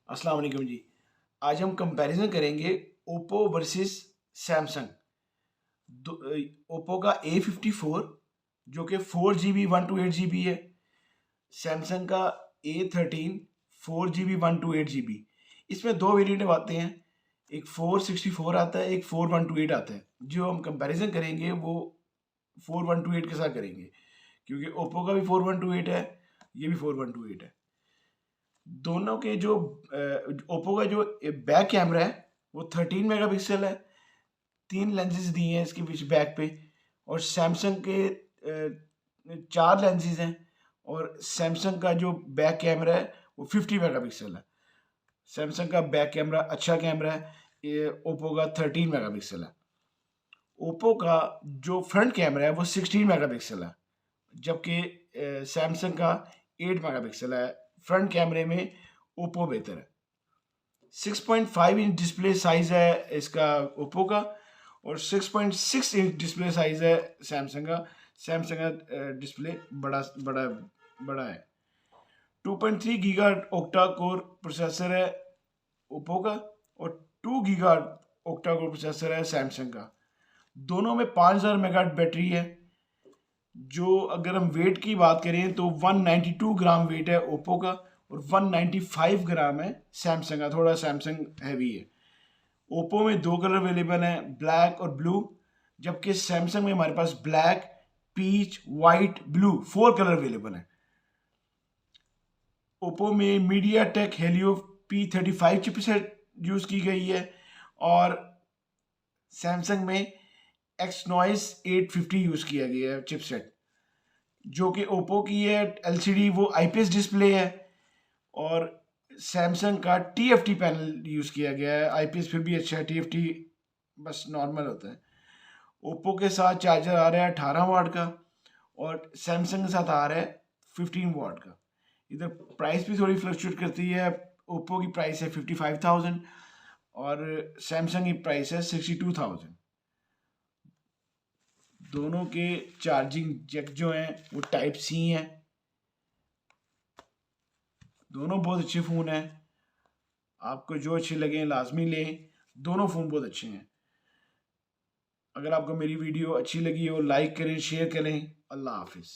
अस्सलाम वालेकुम जी। आज हम कंपैरिजन करेंगे ओप्पो वर्सेस सैमसंग। ओप्पो का A54 जो कि 4GB 128GB है, सैमसंग का A13 4GB 128GB। इसमें दो वेरिएंट आते हैं, एक 464 आता है, एक 4128 आता है। जो हम कंपैरिजन करेंगे वो 4128 के साथ करेंगे, क्योंकि ओप्पो का भी 4128 है, ये भी 4128 है। दोनों के जो ओप्पो का जो बैक कैमरा है वो 13 मेगापिक्सल है, 3 लेंसेज दिए हैं इसके पीछे बैक पे। और सैमसंग के 4 लेंसेज हैं, और सैमसंग का जो बैक कैमरा है वो 50 मेगापिक्सल है। सैमसंग का बैक कैमरा अच्छा कैमरा है, ये ओप्पो का 13 मेगापिक्सल है। ओप्पो का जो फ्रंट कैमरा है वो 16 मेगापिक्सल है, जबकि सैमसंग का 8 मेगापिक्सल है। फ्रंट कैमरे में ओप्पो बेहतर है। 6.5 इंच डिस्प्ले साइज है इसका ओप्पो का, और 6.6 इंच डिस्प्ले साइज है सैमसंग का। सैमसंग का डिस्प्ले बड़ा बड़ा बड़ा है। 2.3 गीगा ऑक्टा कोर प्रोसेसर है ओप्पो का, और 2 गीगा ऑक्टा कोर प्रोसेसर है सैमसंग का। दोनों में 5000 मेगा बैटरी है। जो अगर हम वेट की बात करें तो 192 ग्राम वेट है ओप्पो का, और 195 ग्राम है सैमसंग का। थोड़ा सैमसंग हैवी है। ओप्पो में दो कलर अवेलेबल हैं, ब्लैक और ब्लू, जबकि सैमसंग में हमारे पास black, peach, white, blue 4 colour available हैं। ओप्पो में MediaTek Helio P35 chipset use की गई है, और सैमसंग में एक्सनॉइस 850 यूज किया गया है चिपसेट। जो कि ओप्पो की है एलसीडी वो आईपीएस डिस्प्ले है, और सैमसंग का टीएफटी पैनल यूज किया गया है। आईपीएस फिर भी अच्छा है, टीएफटी बस नॉर्मल होता है। ओप्पो के साथ चार्जर आ रहा है 18 वाट का, और सैमसंग के साथ आ रहा है 15 वाट का। इधर प्राइस भी थोड़ी फ्लक्चुएट करती है। ओप्पो की प्राइस है 55,000 और सैमसंग की प्राइस है 62,000। दोनों के चार्जिंग जैक जो हैं वो टाइप सी हैं। दोनों बहुत अच्छे फ़ोन हैं, आपको जो अच्छे लगे लाजमी लें। दोनों फ़ोन बहुत अच्छे हैं। अगर आपको मेरी वीडियो अच्छी लगी हो लाइक करें, शेयर करें। अल्लाह हाफिज़।